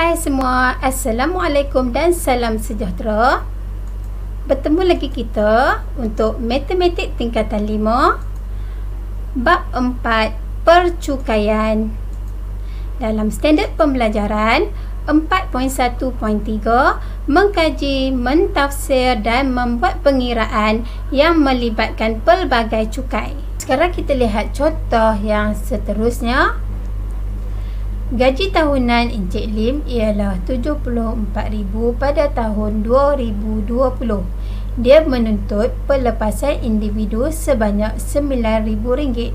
Hai semua, Assalamualaikum dan salam sejahtera. Bertemu lagi kita untuk Matematik tingkatan 5 Bab 4 Percukaian dalam standard pembelajaran 4.1.3 mengkaji, mentafsir dan membuat pengiraan yang melibatkan pelbagai cukai. Sekarang kita lihat contoh yang seterusnya. Gaji tahunan Encik Lim ialah RM74,000 pada tahun 2020. Dia menuntut pelepasan individu sebanyak RM9,000,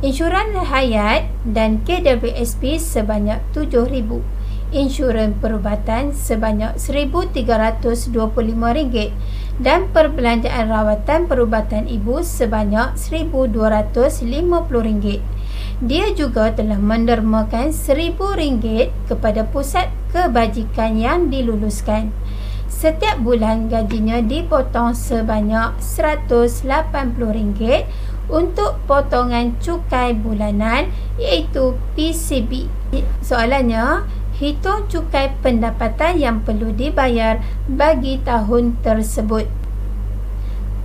insyuran hayat dan KWSP sebanyak RM7,000, insyuran perubatan sebanyak RM1,325 dan perbelanjaan rawatan perubatan ibu sebanyak RM1,250. Dia juga telah mendermakan RM1,000 kepada pusat kebajikan yang diluluskan. Setiap bulan gajinya dipotong sebanyak RM180 untuk potongan cukai bulanan iaitu PCB. Soalannya, hitung cukai pendapatan yang perlu dibayar bagi tahun tersebut.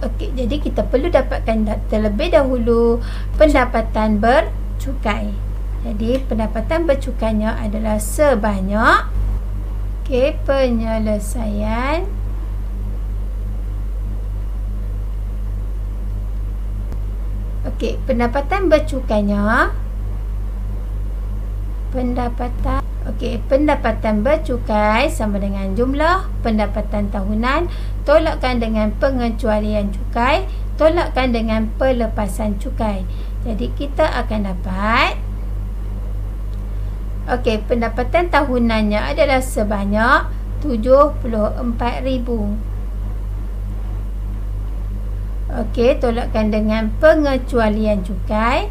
Okey, jadi kita perlu dapatkan terlebih dahulu pendapatan bercukai. Jadi pendapatan bercukainya adalah sebanyak penyelesaian pendapatan bercukainya pendapatan bercukai sama dengan jumlah pendapatan tahunan tolakkan dengan pengecualian cukai tolakkan dengan pelepasan cukai. Jadi kita akan dapat pendapatan tahunannya adalah sebanyak RM74,000. Tolakkan dengan pengecualian cukai.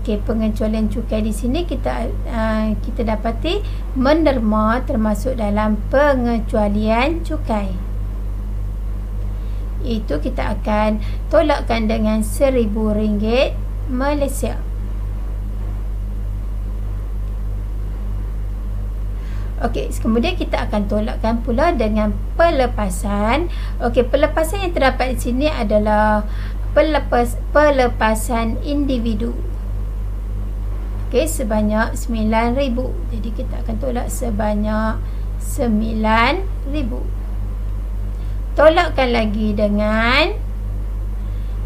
Pengecualian cukai di sini kita dapati menderma termasuk dalam pengecualian cukai. Itu kita akan tolakkan dengan RM1,000 Malaysia. Kemudian kita akan tolakkan pula dengan pelepasan. Pelepasan yang terdapat di sini adalah pelepasan individu. Sebanyak RM9,000. Jadi kita akan tolak sebanyak RM9,000. Tolakkan lagi dengan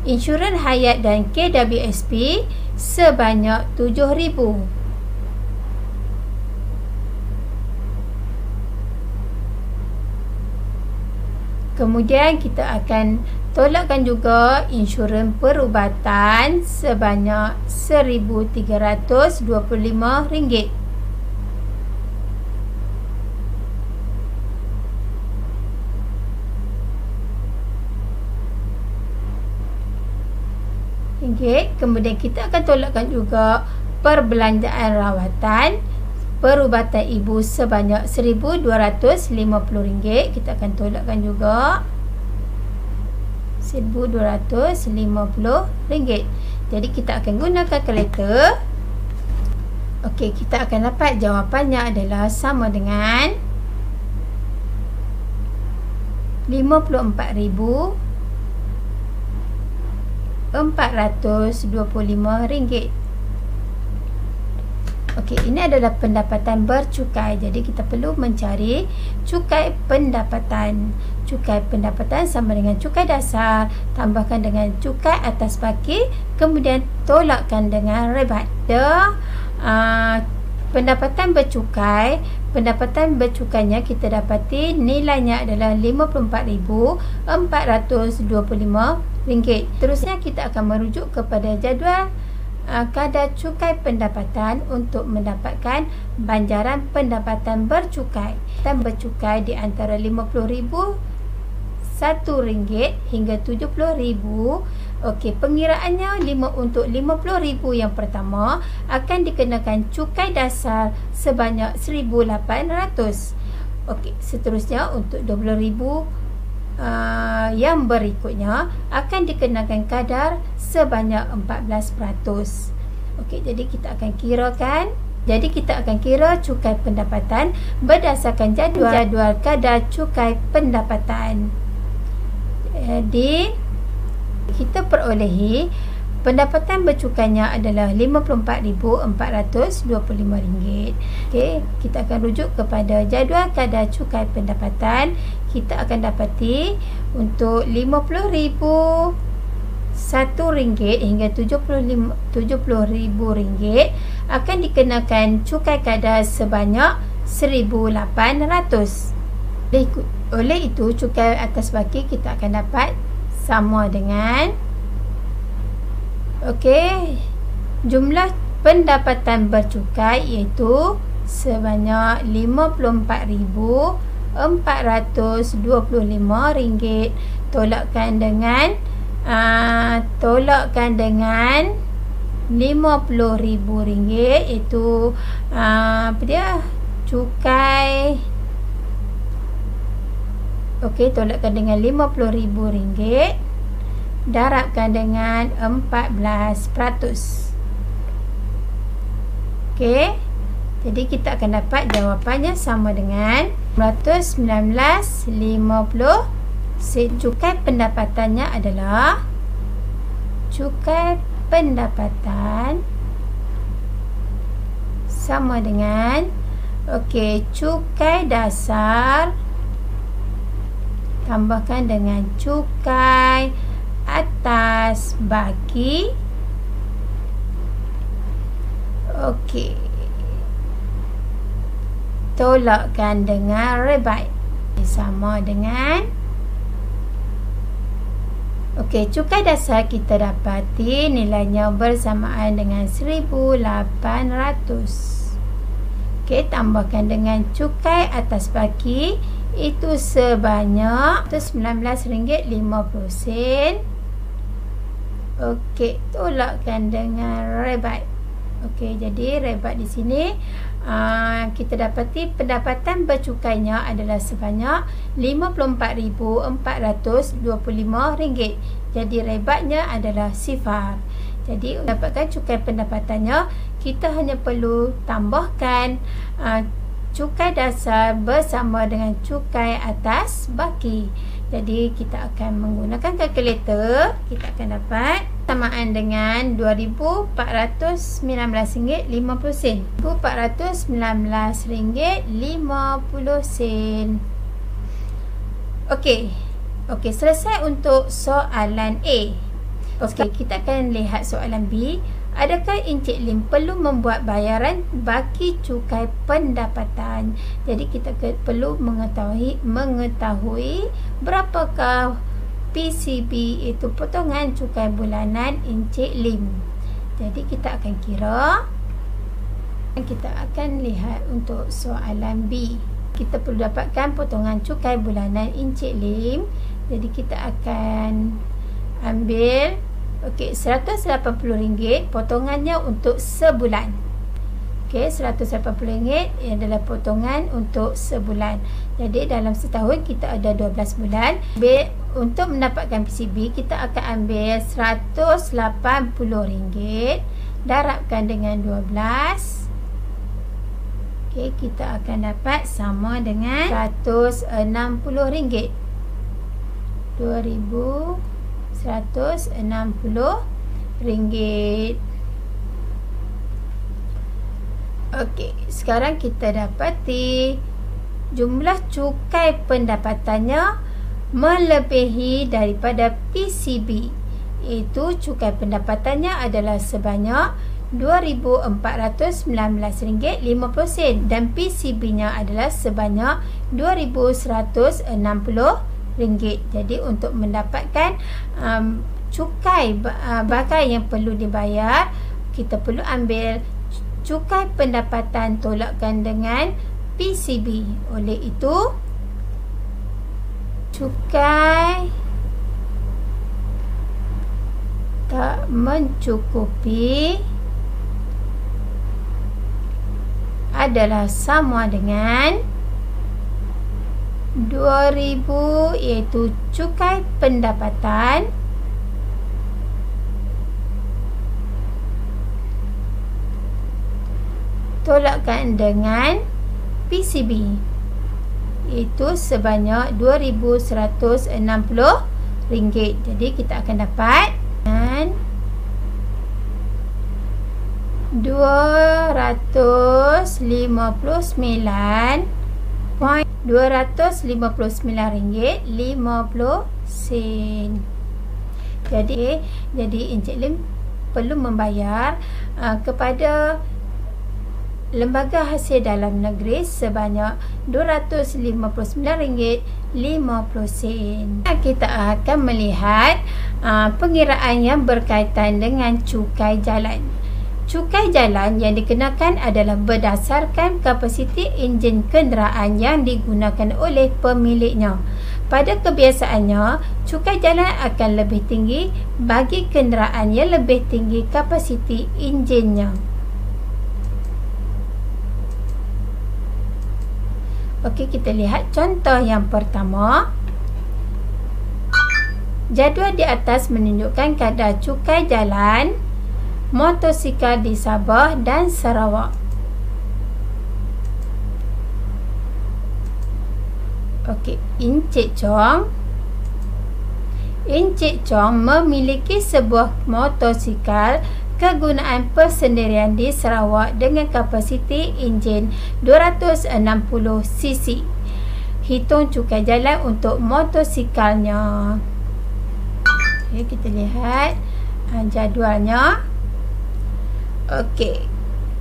insyuran hayat dan KWSP sebanyak RM7,000. Kemudian kita akan tolakkan juga insyuran perubatan sebanyak RM1,325. Kemudian kita akan tolakkan juga perbelanjaan rawatan perubatan ibu sebanyak RM1,250. Kita akan tolakkan juga RM1,250. Jadi kita akan gunakan kalkulator. Kita akan dapat jawapannya adalah sama dengan RM54,425. Ini adalah pendapatan bercukai. Jadi kita perlu mencari cukai pendapatan. Cukai pendapatan sama dengan cukai dasar tambahkan dengan cukai atas baki, kemudian tolakkan dengan rebat. Pendapatan bercukainya kita dapati nilainya adalah RM54,425. Terusnya kita akan merujuk kepada jadual kadar cukai pendapatan untuk mendapatkan banjaran pendapatan bercukai. Dan bercukai di antara RM50,000, RM1 hingga RM70,000. Pengiraannya untuk RM50,000 yang pertama akan dikenakan cukai dasar sebanyak RM1,800. Seterusnya untuk RM20,000 yang berikutnya akan dikenakan kadar sebanyak 14%. Okey, jadi kita akan kirakan. Jadi kita akan kira cukai pendapatan berdasarkan jadual kadar cukai pendapatan. Jadi kita perolehi pendapatan bercukainya adalah RM54,425. Okey, kita akan rujuk kepada jadual kadar cukai pendapatan. Kita akan dapati untuk RM50,000 RM1 hingga RM70,000 akan dikenakan cukai kadar sebanyak RM1,800. Oleh itu, cukai atas baki kita akan dapat sama dengan jumlah pendapatan bercukai iaitu sebanyak RM54,425 tolakkan dengan RM50,000 iaitu cukai. Tolakkan dengan RM50,000 darabkan dengan 14%. Jadi kita akan dapat jawapannya sama dengan RM119.50. Cukai pendapatannya adalah cukai pendapatan sama dengan cukai dasar tambahkan dengan cukai atas baki. Tolakkan dengan rebate sama dengan cukai dasar kita dapati nilainya bersamaan dengan 1,800. Tambahkan dengan cukai atas baki itu sebanyak RM19.50. Tolakkan dengan rebate. Jadi rebate di sini kita dapati pendapatan bercukainya adalah sebanyak RM54,425. Jadi rebatnya adalah sifar. Jadi dapatkan cukai pendapatannya, kita hanya perlu tambahkan cukai dasar bersama dengan cukai atas baki. Jadi kita akan menggunakan kalkulator. Kita akan dapat samaan dengan RM2,419.50. RM2,419.50. Selesai untuk soalan A. Kita akan lihat soalan B. Adakah Encik Lim perlu membuat bayaran baki cukai pendapatan? Jadi kita perlu mengetahui berapakah PCB itu potongan cukai bulanan Encik Lim. Jadi kita akan kira. Kita akan lihat untuk soalan B. Kita perlu dapatkan potongan cukai bulanan Encik Lim. Jadi kita akan ambil RM180 potongannya untuk sebulan. RM180 adalah potongan untuk sebulan. Jadi dalam setahun kita ada 12 bulan. Untuk mendapatkan PCB kita akan ambil RM180 darabkan dengan 12. Kita akan dapat sama dengan RM160. RM2,160. Sekarang kita dapati jumlah cukai pendapatannya melebihi daripada PCB. Itu cukai pendapatannya adalah sebanyak RM2,419.50 dan PCB-nya adalah sebanyak RM2,160. Jadi untuk mendapatkan cukai bagai yang perlu dibayar, kita perlu ambil cukai pendapatan tolakkan dengan PCB. Oleh itu cukai tak mencukupi adalah sama dengan 2,000 iaitu cukai pendapatan tolakkan dengan PCB, iaitu sebanyak RM2,160. Jadi kita akan dapat 259.50 Jadi Encik Lim perlu membayar kepada Lembaga Hasil Dalam Negeri sebanyak RM259.50. Kita akan melihat pengiraan yang berkaitan dengan cukai jalan. Cukai jalan yang dikenakan adalah berdasarkan kapasiti enjin kenderaan yang digunakan oleh pemiliknya. Pada kebiasaannya, cukai jalan akan lebih tinggi bagi kenderaan yang lebih tinggi kapasiti enjinnya. Okey, kita lihat contoh yang pertama. Jadual di atas menunjukkan kadar cukai jalan motosikal di Sabah dan Sarawak. Okey, Encik Chong memiliki sebuah motosikal kegunaan persendirian di Sarawak dengan kapasiti enjin 260cc. Hitung cukai jalan untuk motosikalnya. Okay, kita lihat jadualnya. Okey,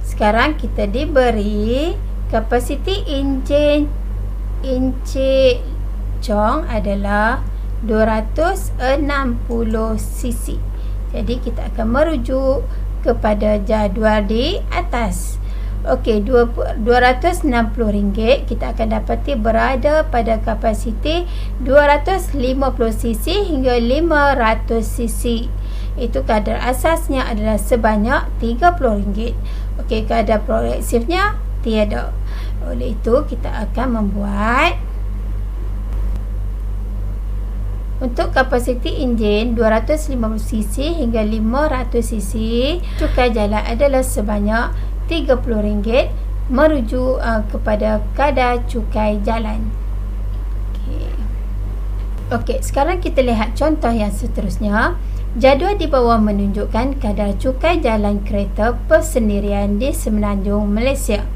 sekarang kita diberi kapasiti enjin Encik Chong adalah 260cc. Jadi kita akan merujuk kepada jadual di atas. Okey, RM260 kita akan dapati berada pada kapasiti 250cc hingga 500cc. Itu kadar asasnya adalah sebanyak RM30. Okey, kadar progresifnya tiada. Oleh itu kita akan membuat untuk kapasiti enjin 250cc hingga 500cc, cukai jalan adalah sebanyak RM30 merujuk kepada kadar cukai jalan. Okey, sekarang kita lihat contoh yang seterusnya. Jadual di bawah menunjukkan kadar cukai jalan kereta persendirian di Semenanjung, Malaysia.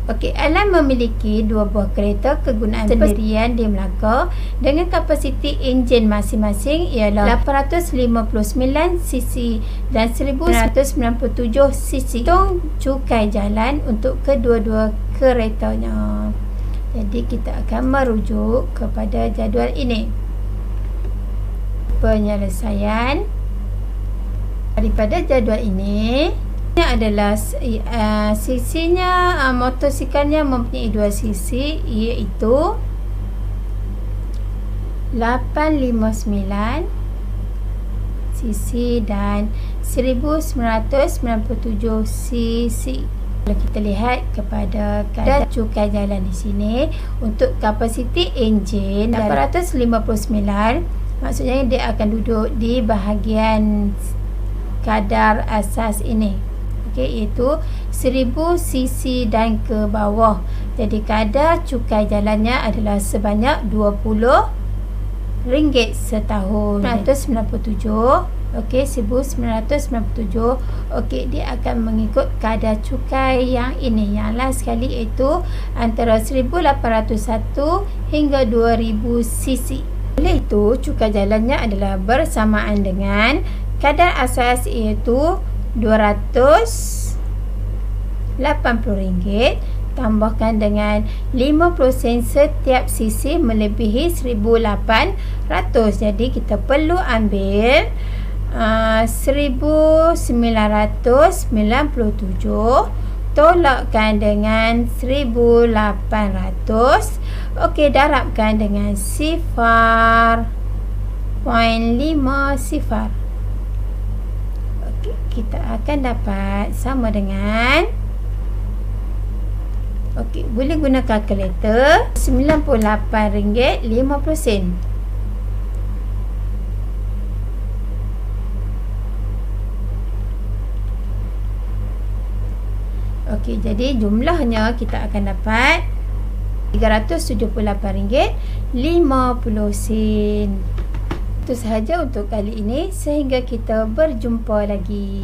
Okey, Alan memiliki dua buah kereta kegunaan sendirian di Melaka dengan kapasiti enjin masing-masing ialah 859cc dan 1997cc. Hitung cukai jalan untuk kedua-dua keretanya. Jadi kita akan merujuk kepada jadual ini. Penyelesaian daripada jadual ini adalah cc-nya, motosikalnya mempunyai 2 cc, iaitu 859 cc dan 1997 cc. Kalau kita lihat kepada kadar cukai jalan di sini untuk kapasiti enjin 859, maksudnya dia akan duduk di bahagian kadar asas ini. Iaitu 1000 cc dan ke bawah. Jadi kadar cukai jalannya adalah sebanyak RM20 setahun. 1997. Okey, 1997. Okey, dia akan mengikut kadar cukai yang ini. Yang last sekali iaitu antara 1801 hingga 2000 cc. Oleh itu, cukai jalannya adalah bersamaan dengan kadar asas iaitu RM280, tambahkan dengan 50 sen setiap cc melebihi 1800. Jadi kita perlu ambil 1997 tolakkan dengan 1800. Okey, darabkan dengan 0.50. Kita akan dapat sama dengan, okey, boleh guna kalkulator, RM98.50. Okey, jadi jumlahnya kita akan dapat RM378.50. Itu sahaja untuk kali ini. Sehingga kita berjumpa lagi.